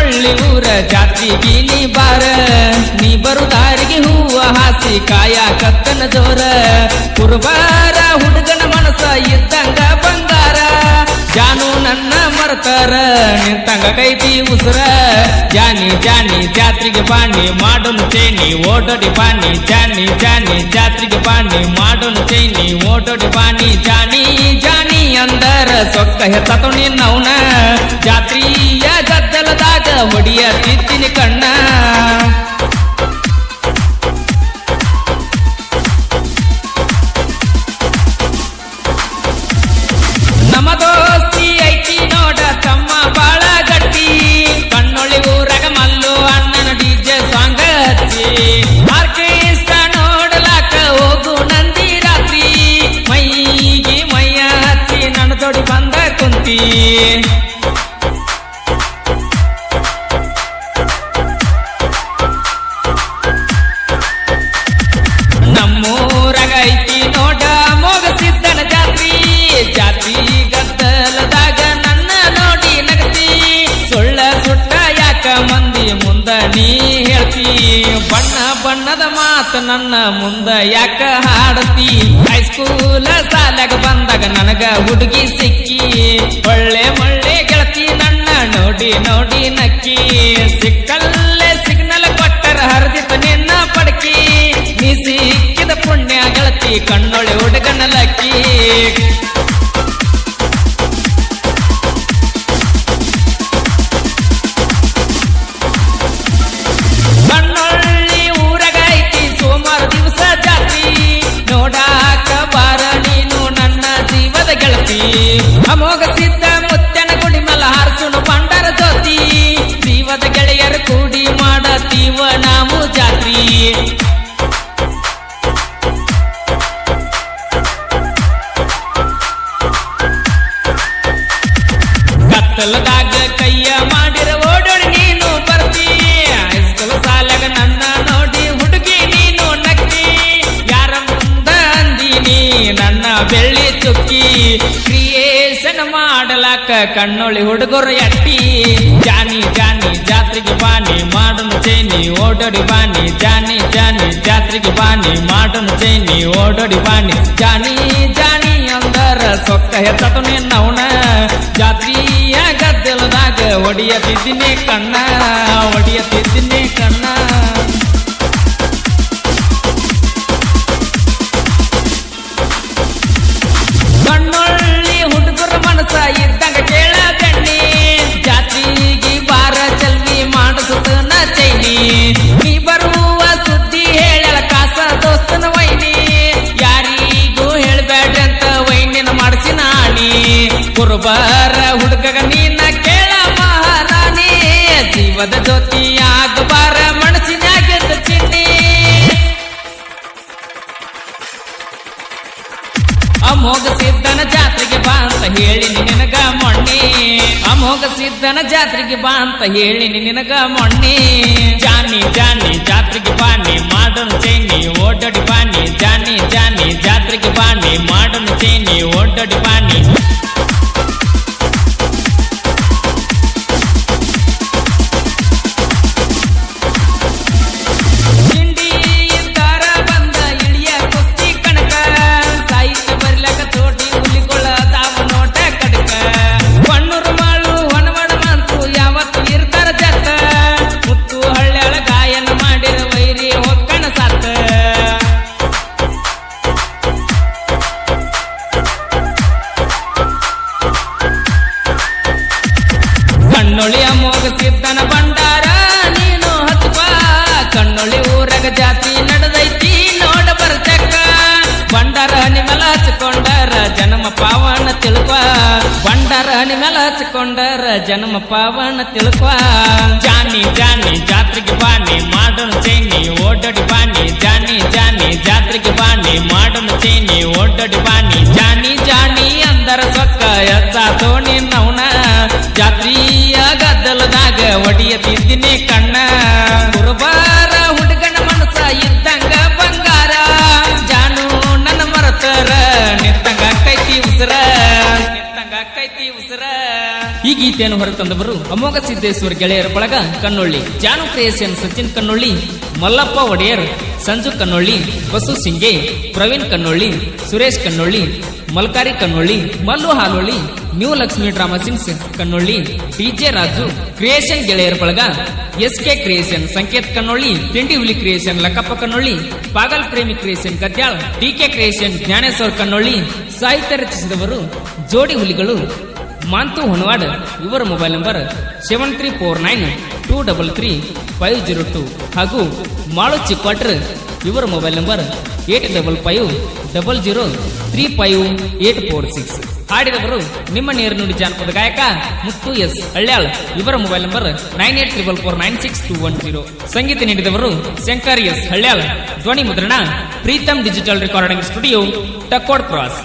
ಬನ್ನೊಳ್ಳಿ ಊರ ಜಾತ್ರೆಗೆ ನೀ ಬಾರ, ನೀ ಬರು ದಾರಿಗೆ ಹೂವ ಹಾಸಿ ಕಾಯ ಕತ್ತನ ಜೋರ. ಕುರುಬಾರ ಹುಡುಗನ ಮನಸ ಇದ್ದಂಗ ಬಂಗಾರ, ಜಾನು ನನ್ನ ಮರ್ತಾರ ನಿಂತಂಗ ಕೈತಿ ಉಸುರ. ಜಾನಿ ಜಾನಿ ಜಾತ್ರೆಗೆ ಬಾಣಿ ಮಾಡೋನು ಚೈನಿ ಓಡೋಡಿ ಬಾಣಿ, ಜಾನಿ ಜಾನಿ ಜಾತ್ರೆಗೆ ಬಾಣಿ ಮಾಡೋನು ಚೈನಿ ಓಡೋಡಿ ಬಾಣಿ. ಜಾನಿ ಜಾನಿ ಅಂದರ ಸೊಕ್ಕ ಹೆತ್ತತು ನಿನ್ನವನ, ಜಾತ್ರೀಯ ಗದ್ದಲದಾಗ ಹೊಡಿಯ ತಿತ್ತಿನಿ ಕಣ್ಣ. ನಮ್ಮ ದೋಸ್ತಿ ಐತಿ ನೋಡ ತಮ್ಮ ಬಾಳ ಗಟ್ಟಿ, ಬನ್ನೊಳ್ಳಿ ಊರಾಗ ಮಲ್ಲು ಅಣ್ಣನ ಡಿಜೆ ಸಾಂಗ್ ಹಚ್ಚಿ. ಆರ್ಕೆಸ್ಟ್ರಾ ನೋಡಲಾಕ ಹೋಗು ನಂದಿ ರಾತ್ರಿ, ಮೈಗೆ ಮೈಯ ಹಚ್ಚಿ ನನ್ನ ಜೋಡಿ ಬಂದ ಕುಂತಿ. ನಮ್ಮೂರಾಗ ಐತಿ ನೋಡ ಮೋಗಸಿದ್ದನ ಜಾತ್ರಿ, ಜಾತ್ರಿ ಗದ್ದಲದಾಗ ನನ್ನ ನೋಡಿ ನಗತಿ. ಸುಳ್ಳ ಸುಟ್ಟ ಯಾಕ ಮಂದಿ ಮುಂದ ನೀ ಹೇಳ್ತಿ, ಬಣ್ಣ ಬಣ್ಣದ ಮಾತು ನನ್ನ ಮುಂದ ಯಾಕ ಹಾಡತಿ. ಹೈಸ್ಕೂಲ ಸಾಲಾಗ ಬಂದಾಗ ನನಗ ಹುಡುಗಿ ಸಿಕ್ಕಿ, ಒಳ್ಳೆ ಮಳ್ಳೆ ಗೆಳತಿ ನನ್ನ ನೋಡಿ ನೋಡಿ ನಕ್ಕಿ. ಸಿಕ್ಕಲ್ಲೇ ಸಿಗ್ನಲ್ ಕೊಟ್ಟರ ಹರಿದಿತ್ತು ನಿನ್ನ ಪಡಕಿ, ನೀ ಸಿಕ್ಕಿದ ಪುಣ್ಯ ಗೆಳತಿ ಕಣ್ಣೊಳೆ ಹುಡುಗನ ಲಕ್ಕಿ. ಬನ್ನೊಳ್ಳಿ ಊರಾಗ ಐತಿ ಸೋಮವಾರ ದಿವಸ ಜಾತ್ರಿ, ನೋಡಾಕ ಬಾರ ನೀನು ನನ್ನ ಜೀವದ ಗೆಳತಿ. ಅಮೋಘ ಸಿದ್ಧ ಮುತ್ತನ ಗುಡಿ ಮಲ ಹಾರಸುನು ಬಂಡರ ಜ್ಯೋತಿ, ಜೀವದ ಗೆಳೆಯರ ಕೂಡಿ ಮಾಡತೀವ ನಾವು ಜಾತ್ರಿ. ಕತ್ತಲದಾಗ ಕೈಯ ಮಾಡಿರ ಓಡೋಡಿ ನೀನು ಬರ್ತಿ, ಹೈಸ್ಕೂಲ್ ಸಾಲಾಗ ನನ್ನ ನೋಡಿ ಹುಡುಗಿ ನೀನು ನಕ್ಕಿ. ಯಾರ ಮುಂದ ಅಂದಿನಿ ನನ್ನ ಬೆಳ್ಳಿ ಚುಕ್ಕಿ, ಕ್ರಿಯೇಷನ್ ಮಾಡಲಾಕ ಕಣ್ಣೊಳಿ ಹುಡುಗರು ಎಟ್ಟಿ. ಜಾನಿ ಜಾನಿ ಜಾತ್ರೆಗೆ ಬಾನಿ ಮಾಡೋನು ಚೈನಿ ಓಡೋಡಿ ಬಾನಿ, ಜಾನಿ ಜಾನಿ ಜಾತ್ರೆಗೆ ಬಾನಿ ಮಾಡೋನು ಚೈನಿ ಓಡೋಡಿ ಬಾನಿ. ಜಾನಿ ಜಾನಿ ಅಂದರ ಸೊಕ್ಕ ಹೆತ್ತತು ನಿನ್ನವನ, ಜಾತ್ರೀಯ ಗದ್ದಲದಾಗ ಹೊಡಿಯತಿದ್ದೀನಿ ಕಣ್ಣ, ಹೊಡಿಯತಿದ್ದೀನಿ ಕಣ್ಣ. ಬನ್ನೊಳ್ಳಿ ಹುಡುಗರ ಮನಸ ಇದ್ದಂಗ ಕೇಳ ಬೆಣ್ಣಿ, ಜಾತ್ರೆಗೆ ಬಾರ ಚಲ್ವಿ ಮಾಡಿಸುತ್ತನ ಚೈನಿ. ನೀ ಬರುವ ಸುದ್ದಿ ಹೇಳಲ ಕಾಸ ದೋಸ್ತನ ವೈನಿ, ಯಾರಿಗೂ ಹೇಳ್ಬೇಡ್ರಿ ಅಂತ ವೈನಿನ ಮಾಡಿಸಿ ನಾಣಿ. ಕುರುಬರ ಹುಡುಗಗ ನೀನ ಕೇಳ ಮಹಾರಾಣಿ, ಜೀವದ ಜ್ಯೋತಿ ಆಗಬಾರ ಮನಸ್ಸಿನಾಗಿದ್ದ ಚಿನ್ನಿ. ಅಮೋಘ ಸಿದ್ಧನ ಜಾತ್ರೆಗೆ ಬಾ ಅಂತ ಹೇಳಿನಿ ನಿನಗ ಮೊನ್ನೆ, ಅಮೋಘ ಸಿದ್ಧನ ಜಾತ್ರೆಗೆ ಬಾ ಅಂತ ಹೇಳಿನಿ ನಿನಗ ಮೊನ್ನೆ. ಜಾನಿ ಜಾನಿ ಜಾತ್ರೆಗೆ ಬಾನಿ ಮಾಡೋನು ಚೈನಿ ಓಡೋಡಿ ಬಾನಿ, ಜಾನಿ ಜಾನಿ ಜಾತ್ರೆಗೆ ಬಾನಿ ಮಾಡೋನು ಚೈನಿ ಓಡೋಡಿ ಬಾನಿ. ಕಣ್ಣೊಳಿ ಅಮೋಘ ಸಿದ್ಧನ ಭಂಡಾರ ನೀನು ಹಚ್ಚುವ, ಕಣ್ಣೊಳಿ ಊರಾಗ ಜಾತಿ ನಡೆದೈತಿ ನೋಡ ಬರ್ತಕ್ಕ. ಭಂಡಾರ ಹನಿ ಮೇಲೆ ಹಚ್ಕೊಂಡರ ಜನ್ಮ ಪಾವನ ತಿಳ್ಕ, ಭಂಡಾರ ಹನಿ ಮೇಲೆ ಹಚ್ಕೊಂಡರ ಜನ್ಮ ಪಾವನ ತಿಳ್ಕ. ಜಾನಿ ಜಾನಿ ಜಾತ್ರೆಗೆ ಬಾನಿ ಮಾಡೋನು ಚೈನಿ ಓಡೋಡಿ ಬಾನಿ, ಜಾನಿ ಜಾನಿ ಜಾತ್ರೆಗೆ ಬಾನಿ ಮಾಡೋನು ಚೈನಿ ಓಡೋಡಿ ಬಾನಿ. ಜಾನಿ ಜಾನಿ ಅಂದರ ಸೊಕ್ಕ ಎತ್ತಾತೋ ನಿನ್ನವನ, ಜಾತ್ರೀಯ ಗದ್ದಲದಾಗ ಹೊಡಿಯತಿದ್ದೀನಿ ಕಣ್ಣ. ಕುರುಬಾರ ಹುಡುಗನ ಮನಸ ಇದ್ದಂಗ ಬಂಗಾರ, ಜಾನು ನನ್ನ ಮರತರ ನಿಂತಂಗ ಕೈತಿ ಉಸರ, ನಿಂತಂಗ ಕೈತಿ ಉಸರ. ಈ ಗೀತೆಯನ್ನು ಹೊರತಂದವರು ಅಮೋಘ ಸಿದ್ದೇಶ್ವರ ಗೆಳೆಯರ ಬಳಗ Kannolli, Janu creation Sachin Kannolli, Mallappa Odeyar, Sanju Kannolli, Basu Singe, Praveen Kannolli, Suresh Kannolli, Malkari Kannolli, Mallu Halolli, new Lakshmi drama scenes Kannolli, DJ Raju creation ಗೆಳೆಯರ ಬಳಗ, SK ಕ್ರಿಯೇಷನ್ ಸಂಕೇತ್ ಕನ್ನೊಳ್ಳಿ, ತಿಂಡಿ ಹುಲಿ creation Lakkappa Kannolli, Pagal Premi creation Gadyal, DK creation Jnaneshwar Kannolli. ಸಾಹಿತ್ಯ ರಚಿಸಿದವರು ಜೋಡಿ ಹುಲಿಗಳು ಮಾಂತು ಹೊನವಾಡ್. ಇವರ ಮೊಬೈಲ್ ನಂಬರ್ 7349233502 ಹಾಗೂ ಮಾಳು ಚಿಕ್ವಾಟ್ರ್. ಇವರ ಮೊಬೈಲ್ ನಂಬರ್ 8550035846. ಹಾಡಿದವರು ನಿಮ್ಮ ನೇರ ನುಡಿ ಜಾನಪದ ಗಾಯಕ ಮುತ್ತು ಎಸ್ ಹಳ್ಯಾಳ್. ಇವರ ಮೊಬೈಲ್ ನಂಬರ್ 9844962110. ಸಂಗೀತ ನೀಡಿದವರು ಶಂಕರ್ ಎಸ್ ಹಳ್ಯಾಳ್. ಧ್ವನಿ ಮುದ್ರಣ Pritam digital recording studio, Takkod cross.